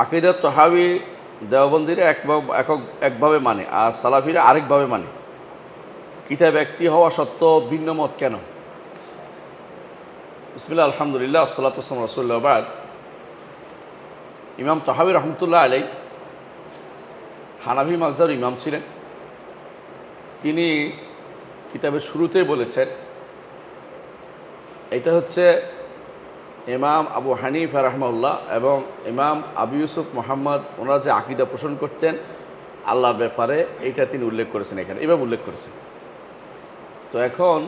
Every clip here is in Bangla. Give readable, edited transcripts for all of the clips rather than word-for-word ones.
আকিদাত তহাবি দেওবন্দিরা একভাবে মানে, আর সালাফিরা আরেকভাবে মানে। কিতাব একটি হওয়া সত্ত্বেও ভিন্ন মত কেন? বিসমিল্লাহ, আলহামদুলিল্লাহ, আসসালাতু ওয়াসসালামু আলা রাসূলিল্লাহ, বাদ। ইমাম তহাবি রহমতুল্লাহ আলাই হানাফি মাযহাবের ইমাম ছিলেন। তিনি কিতাবের শুরুতেই বলেছেন, এটা হচ্ছে ইমাম আবু হানিফা রাহমাহুল্লাহ এবং ইমাম আবু ইউসুফ মুহাম্মদ, ওনারা যে আকীদা পোষণ করতেন আল্লাহর ব্যাপারে, এইটা তিনি উল্লেখ করেছেন, এখানে এভাবে উল্লেখ করেছেন। তো এখন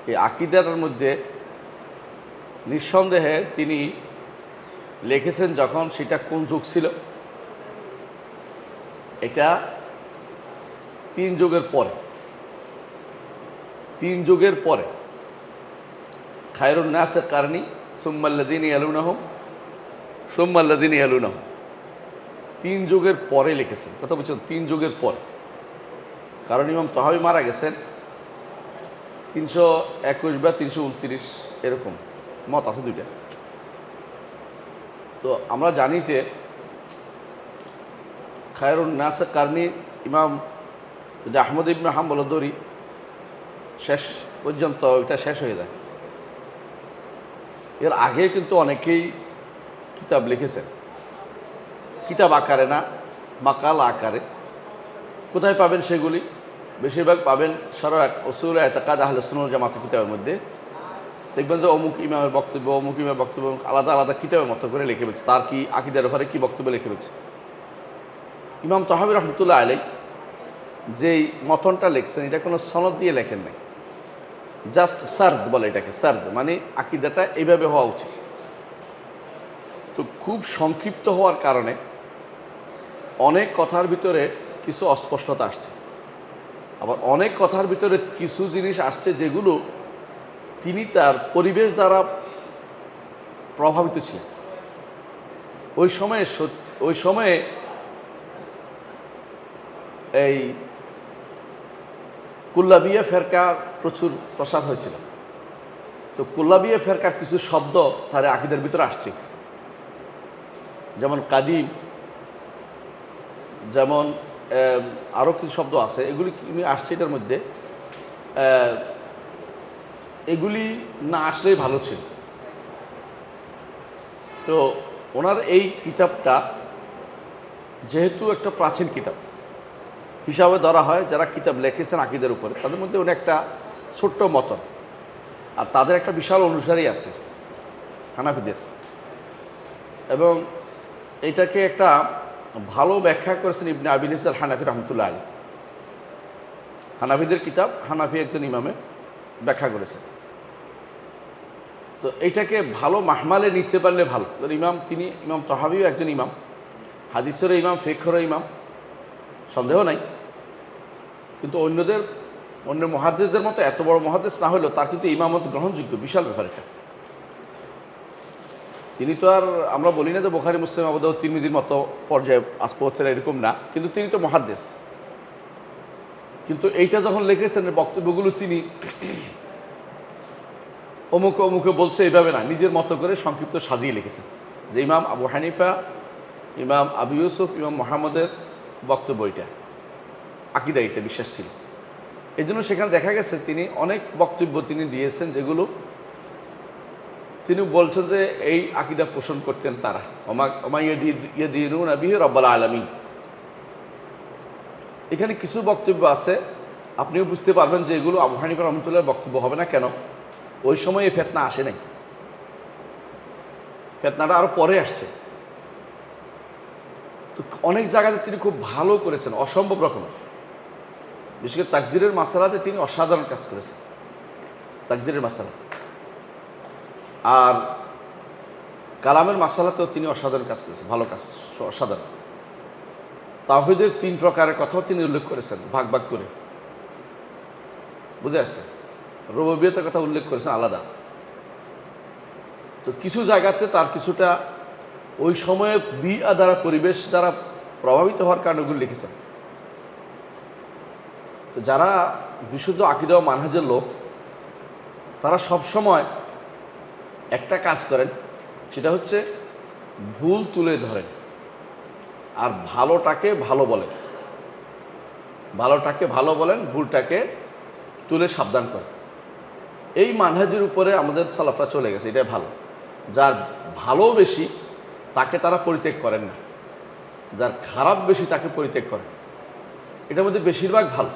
এই আকীদার মধ্যে নিঃসন্দেহে তিনি লিখেছেন যখন, সেটা কোন যুগ ছিল? এটা 3 যুগের পরে। 3 যুগের পরে খায়রুন নাসের কারণী সুম্মাল্লাযীনা ইয়ালুনাহুম সুম্মাল্লাযীনা ইয়ালুনাহুম, 3 যুগের পরে লিখেছেন। কথা বলছেন 3 যুগের পরে, কারণ ইমাম তহাবি মারা গেছেন 321 বা 329, এরকম মত আছে দুইটা। তো আমরা জানি যে খায়রুন নাসের কারণী ইমাম যদি আহমদ ইবনে হাম্বল ধরি, শেষ পর্যন্ত এটা শেষ হয়ে যায়। এর আগে কিন্তু অনেকেই কিতাব লিখেছেন, কিতাব আকারে না, মাকাল আকারে। কোথায় পাবেন সেগুলি? বেশিরভাগ পাবেন শরহ উসুল ইতিকাদ আহলে সুন্নাহ ওয়াল জামাতের কিতাবের মধ্যে। দেখবেন যে অমুক ইমামের বক্তব্য, অমুক ইমামের বক্তব্য আলাদা আলাদা কিতাবের মতো করে লিখে ফেলছে, তার কি আকীদার ব্যাপারে কী বক্তব্য লিখে ফেলছে। ইমাম তহাবি রহমতুল্লাহ আলাই যেই মতনটা লিখছেন, এটা কোনো সনদ দিয়ে লেখেন নাই, জাস্ট সার্দ বলে এটাকে। সার্দ মানে আকীদাটা এইভাবে হওয়া উচিত। তো খুব সংক্ষিপ্ত হওয়ার কারণে অনেক কথার ভিতরে কিছু অস্পষ্টতা আসছে, আবার অনেক কথার ভিতরে কিছু জিনিস আসছে যেগুলো তিনি তার পরিবেশ দ্বারা প্রভাবিত ছিলেন। ওই সময়ে এই কুল্লাবিয়া ফেরকা প্রচুর প্রসার হয়েছিল। তো কুল্লাবিয়া ফেরকার কিছু শব্দ তার আকীদার ভিতরে আসছে, যেমন কাদিম, যেমন আরও কিছু শব্দ আছে, এগুলি আসছে এটার মধ্যে। এগুলি না আসলেই ভালো ছিল। তো ওনার এই কিতাবটা যেহেতু একটা প্রাচীন কিতাব হিসাবে ধরা হয়, যারা কিতাব লিখেছেন আকীদার উপরে, তাদের মধ্যে উনি একটা ছোট্ট মতন, আর তাদের একটা বিশাল অনুসারী আছে হানাফিদের। এবং এটাকে একটা ভালো ব্যাখ্যা করেছেন ইবনে আবিল ইস আল হানাফি রহমতুল্লাহ আলী। হানাফিদের কিতাব, হানাফি একজন ইমামে ব্যাখ্যা করেছেন। তো এইটাকে ভালো মাহমালে নিতে পারলে ভালো। তিনি ইমাম তহাবিও একজন ইমাম, হাদিসেরও ইমাম, ফিকহেরও ইমাম, সন্দেহ নাই। কিন্তু অন্য মুহাদ্দিসদের মতো এত বড় মুহাদ্দিস না হলেও তার কিন্তু ইমামত গ্রহণযোগ্য, বিশাল ব্যাপার এটা। তিনি তো আর আমরা বলি না যে বুখারী, মুসলিম, আবু দাউদ, তিরমিজির মতো পর্যায়ে আসপথের, এরকম না, কিন্তু তিনি তো মুহাদ্দিস। কিন্তু এইটা যখন লিখেছেন, বক্তব্যগুলো তিনি অমুকে অমুকে বলছে এইভাবে না, নিজের মতো করে সংক্ষিপ্ত সাজিয়ে লিখেছেন। যে ইমাম আবু হানিফা, ইমাম আবু ইউসুফ, ইমাম মুহাম্মদের বক্তব্য এটা, আকীদা এটা বিশ্বাস ছিল। এই জন্য সেখানে দেখা গেছে তিনি অনেক বক্তব্য তিনি দিয়েছেন, যেগুলো তিনি বলছেন যে এই আকীদা পোষণ করতেন তারা, ওমা ইয়াদিনুনা বিহি রাব্বুল আলামিন। এখানে কিছু বক্তব্য আছে, আপনিও বুঝতে পারবেন যে এগুলো আবু হানিফা রহমতুল্লাহর বক্তব্য হবে না। কেন? ওই সময় এই ফিতনা আসে নাই, ফিতনাটা আরও পরে আসছে। তো অনেক জায়গাতে তিনি খুব ভালো করেছেন, অসম্ভব রকমের। বিশেষ করে তাকদীরের মাসালাতে তিনি অসাধারণ কাজ করেছেন, তাকদীরের মাসালাতে। আর কালামের মাসালাতেও তিনি অসাধারণ কাজ করেছেন, ভালো কাজ, অসাধারণ। তাওহীদের 3 প্রকারের কথাও তিনি উল্লেখ করেছেন, ভাগ ভাগ করে, বুঝে আসছে। রুবুবিয়তের কথা উল্লেখ করেছেন আলাদা। তো কিছু জায়গাতে তার কিছুটা ওই সময়ের বিআ দ্বারা, পরিবেশ দ্বারা প্রভাবিত হওয়ার কারণে ওগুলো লিখেছেন। তো যারা বিশুদ্ধ আকীদা ও মানহাজের লোক, তারা সবসময় একটা কাজ করেন, সেটা হচ্ছে ভুল তুলে ধরেন। আর ভালোটাকে ভালো বলেন, ভালোটাকে ভালো বলেন, ভুলটাকে তুলে সাবধান করেন। এই মানহাজের উপরে আমাদের সালাফরা চলে গেছে, এটাই ভালো। যার ভালো বেশি তাকে তারা পরিত্যাগ করেন না, যার খারাপ বেশি তাকে পরিত্যাগ করেন। এটার মধ্যে বেশিরভাগ ভালো।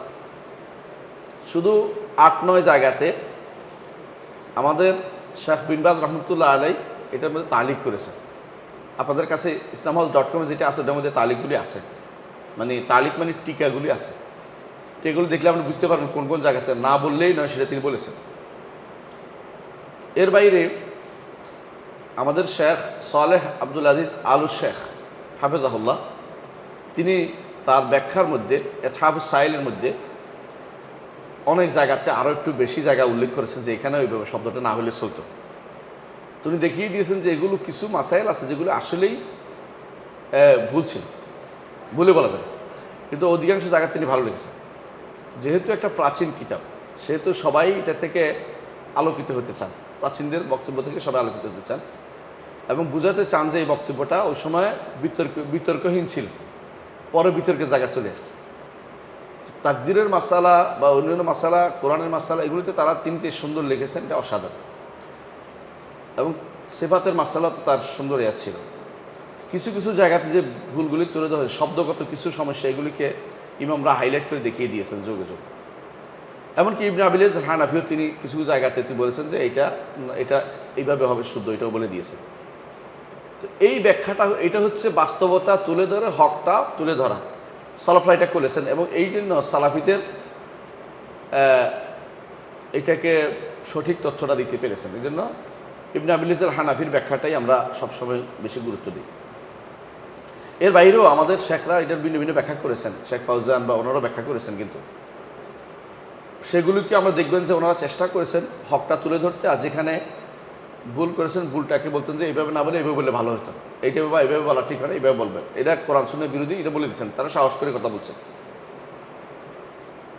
শুধু 8-9 জায়গাতে আমাদের শেখ বিন বাজ রহমতুল্লাহ আলাই এটার মধ্যে তালিক করেছেন। আপনাদের কাছে islamhouse.com যেটা আছে ওটার মধ্যে তালিকগুলি আছে, মানে তালিক মানে টিকাগুলি আছে। তো এগুলো দেখলে আপনি বুঝতে পারবেন কোন কোন জায়গাতে না বললেই নয় সেটা তিনি বলেছেন। এর বাইরে আমাদের শেখ সালেহ আব্দুল আজিজ আলু শেখ হাফেজাহুল্লাহ তিনি তার ব্যাখ্যার মধ্যে ইতহাফুস সাইলের মধ্যে অনেক জায়গাতে আরও একটু বেশি জায়গা উল্লেখ করেছেন যে এখানে ওইভাবে শব্দটা না হলে চলতো। তিনি দেখিয়ে দিয়েছেন যে এগুলো কিছু মাসাইল আছে যেগুলো আসলেই ভুল ছিল, ভুলে বলা যায়, কিন্তু অধিকাংশ জায়গা তিনি ভালো লেগেছেন। যেহেতু একটা প্রাচীন কিতাব সেহেতু সবাই এটা থেকে আলোকিত হতে চান, প্রাচীনদের বক্তব্য থেকে সবাই আলোকিত হতে চান এবং বুঝাতে চান যে এই বক্তব্যটা ওই সময় বিতর্কহীন ছিল, পরে বিতর্কের জায়গা চলে আসছে। তাকদিরের মাসালা বা অন্যান্য মাসালা, কোরআনের মাসালা, এগুলিতে তারা তিনি যে সুন্দর লিখেছেন এটা অসাধারণ। এবং সিফাতের মাসালা তো তার সুন্দর ইয়া ছিল। কিছু কিছু জায়গাতে যে ভুলগুলি তুলে ধরা হয়, শব্দগত কিছু সমস্যা, এগুলিকে ইমামরা হাইলাইট করে দেখিয়ে দিয়েছেন যোগে যোগ। এমনকি ইবনে আবিল ইজ হানাফিও তিনি কিছু জায়গাতে তিনি বলেছেন যে এটা এইভাবে হবে শুদ্ধ, এটাও বলে দিয়েছেন। তো এই ব্যাখ্যাটা এটা হচ্ছে বাস্তবতা তুলে ধরে, হকটা তুলে ধরা, সালাফরা এটা করেছেন এবং এই জন্য সালাফিদের এটাকে সঠিক তথ্যটা দিতে পেরেছেন। এই জন্য ইবনে আবিল ইজ হানাফির ব্যাখ্যাটাই আমরা সবসময় বেশি গুরুত্ব দিই। এর বাইরেও আমাদের শেখরা এটার ভিন্ন ভিন্ন ব্যাখ্যা করেছেন, শেখ ফাউজান বা ওনারাও ব্যাখ্যা করেছেন, কিন্তু সেগুলিকে আমরা দেখবেন যে ওনারা চেষ্টা করেছেন হকটা তুলে ধরতে। আর যেখানে ভুল করেছেন ভুলটাকে বলতেন যে এইভাবে না বলে এইভাবে বললে ভালো হতো, এইটা বাবা এইভাবে বলা ঠিক হয় না, এইভাবে বলবেন, এটা কোরআন সুন্নাহর বিরোধী, এটা বলে দিচ্ছেন। তারা সাহস করে কথা বলছেন।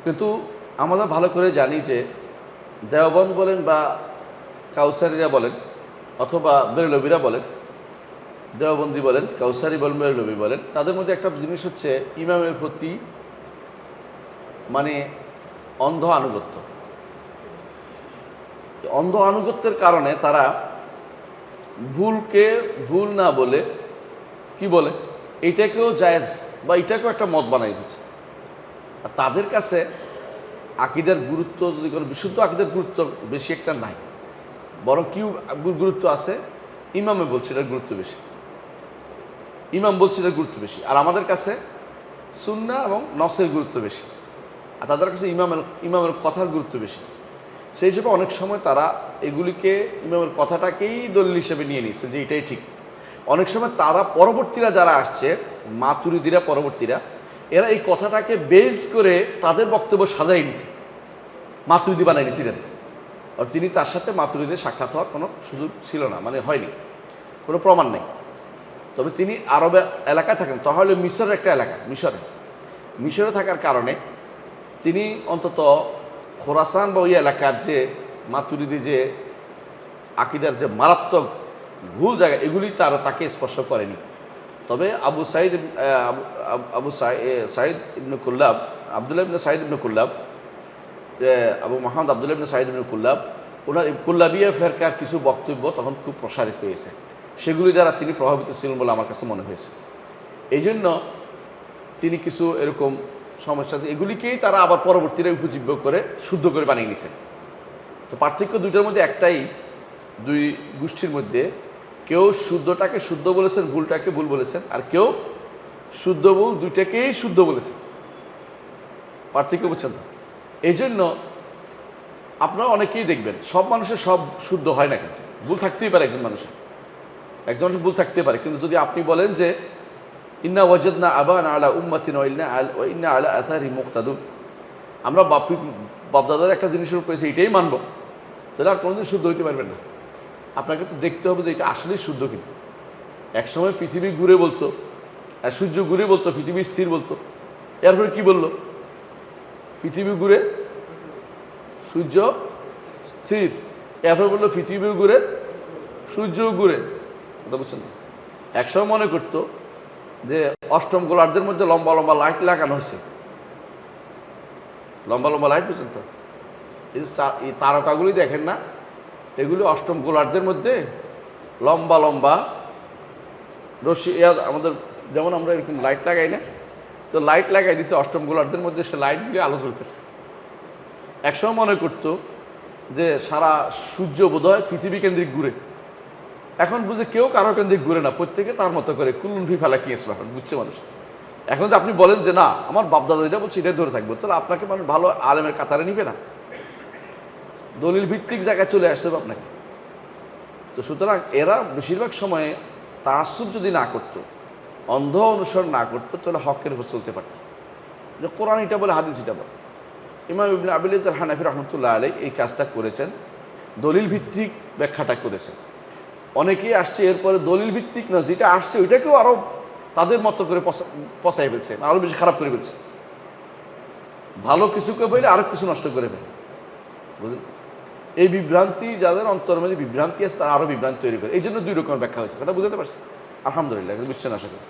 কিন্তু আমরা ভালো করে জানি যে দেওবন্দ বলেন বা কাউসারিরা বলেন অথবা বেরলবিরা বলেন, দেওবন্দি বলেন, কাউসারি বলেন, বেরলবি বলেন, তাদের মধ্যে একটা জিনিস হচ্ছে ইমামের প্রতি মানে অন্ধ আনুগত্য। অন্ধ আনুগত্যের কারণে তারা ভুলকে ভুল না বলে কি বলে এইটাকেও জায়েজ বা এটাকেও একটা মত বানাই দিচ্ছে। আর তাদের কাছে আকীদার গুরুত্ব যদি কোনো বিশুদ্ধ আকীদার গুরুত্ব বেশি একটা নাই, বরং কি গুরুত্ব আছে, ইমামে বলছে এটার গুরুত্ব বেশি, ইমাম বলছে এটার গুরুত্ব বেশি। আর আমাদের কাছে সুন্নাহ এবং নসের গুরুত্ব বেশি, আর তাদের কাছে ইমামের কথার গুরুত্ব বেশি। সেই হিসেবে অনেক সময় তারা এগুলিকে ইমামের কথাটাকেই দলিল হিসেবে নিয়ে নিয়েছে যে এটাই ঠিক। অনেক সময় তারা পরবর্তীরা যারা আসছে, মাতুরিদিরা পরবর্তীরা, এরা এই কথাটাকে বেস করে তাদের বক্তব্য সাজাই নিছে, মাতুরিদি বানাই নিয়েছিলেন। আর তিনি তার সাথে মাতুরিদের সাক্ষাৎ হওয়ার কোনো সুযোগ ছিল না, মানে হয়নি, কোনো প্রমাণ নেই। তবে তিনি আরব এলাকায় থাকেন, তাহলে মিশরের একটা এলাকা, মিশরে থাকার কারণে তিনি অন্তত খোরাসান বা ওই এলাকার যে মাতুরিদি যে আকীদার যে মারাত্মক ভুল জায়গা, এগুলি তাকে স্পর্শ করেনি। তবে সাঈদ ইবনে কুল্লাব, আবদুল্লাহ ইবনে সাঈদ ইবনে কুল্লাব, আবু মোহাম্মদ আবদুল্লাহ ইবনে সাঈদ ইবনে কুল্লাব, ওনার কুল্লাবিয়া ফেরকার কিছু বক্তব্য তখন খুব প্রসারিত হয়েছে, সেগুলি দ্বারা তিনি প্রভাবিত ছিলেন বলে আমার কাছে মনে হয়েছে। এই জন্য তিনি কিছু এরকম সমস্যা আছে, এগুলিকেই তারা আবার পরবর্তীরা উপজীব্য করে শুদ্ধ করে বানিয়ে নিছে। তো পার্থক্য দুইটার মধ্যে একটাই, দুই গোষ্ঠীর মধ্যে কেউ শুদ্ধটাকে শুদ্ধ বলেছেন, ভুলটাকে ভুল বলেছেন, আর কেউ শুদ্ধ ভুল দুইটাকেই শুদ্ধ বলেছেন। পার্থক্য বুঝছেন তো? এই জন্য আপনারা অনেকেই দেখবেন সব মানুষের সব শুদ্ধ হয় না, কিন্তু ভুল থাকতেই পারে একজন মানুষের ভুল থাকতে পারে। কিন্তু যদি আপনি বলেন যে ইন্না ওয়াজাদনা আবানা আলা উম্মাতিন ওয়া ইন্না আলা আথারি মুক্তাদুন, আমরা বাপদাদার একটা জিনিসের উপর পেয়েছি, এটাই মানব, তাহলে আর কোনোদিন শুদ্ধ হইতে পারবেন না। আপনাকে তো দেখতে হবে যে এটা আসলেই শুদ্ধ কিনা। একসময় পৃথিবী ঘুরে বলতো, আর সূর্য ঘুরে বলতো, পৃথিবী স্থির বলতো, এরপরে কি বললো, পৃথিবী ঘুরে সূর্য স্থির, এরপরে বললো পৃথিবী ঘুরে সূর্য ঘুরে। কথা বুঝছেন না? একসময় মনে করতো যে অষ্টম গোলার্ধের মধ্যে লম্বা লম্বা লাইট লাগানো হয়েছে, লম্বা লম্বা লাইট বুঝছেন তো, এই তারকাগুলি দেখেন না, এগুলি অষ্টম গোলার্ধের মধ্যে লম্বা লম্বা রশ্মি, আমাদের যেমন আমরা এরকম লাইট লাগাই না, তো লাইট লাগাই দিচ্ছে অষ্টম গোলার্ধের মধ্যে, সে লাইটগুলি আলো জ্বলতেছে। একসময় মনে করতো যে সারা সূর্য বোধহয় পৃথিবী কেন্দ্রিক ঘুরে, এখন বুঝে কেউ কারো কেন্দ্রিক ঘুরে না, প্রত্যেকে তার মতো করে কুলুন ফি ফেলা কি এখন বুঝছে মানুষ। এখন যদি আপনি বলেন যে না আমার বাপদাদা যেটা বলছে এটাই ধরে থাকবো, তাহলে আপনাকে মানুষ ভালো আলেমের কাতারে নিবে না, দলিল ভিত্তিক জায়গায় চলে আসতে হবে আপনাকে। তো সুতরাং এরা বেশিরভাগ সময়ে তাআসসুব যদি না করতো, অন্ধ অনুসরণ না করতো, তাহলে হকের উপর চলতে পারত, যে কোরআন এটা বলে হাদিস এটা বলে। ইমাম ইবনে আবিল ইজ্জাল হানাফি রহমতুল্লাহ আলাইহি এই কাজটা করেছেন, দলিল ভিত্তিক ব্যাখ্যাটা করেছেন। অনেকেই আসছে এরপরে দলিল ভিত্তিক না, যেটা আসছে ওইটাকেও আরও তাদের মতো করে পচাই ফেলছে, আরও বেশি খারাপ করে ফেলছে, ভালো কিছুকে বলে আরও কিছু নষ্ট করে ফেলে, বুঝলেন। এই বিভ্রান্তি যাদের অন্তর মধ্যে বিভ্রান্তি আছে তারা আরও বিভ্রান্তি তৈরি করে, এই জন্য দুই রকমের ব্যাখ্যা হয়েছে, কথা বুঝতে পারছি। আলহামদুলিল্লাহ, বুঝছেন আশা করি।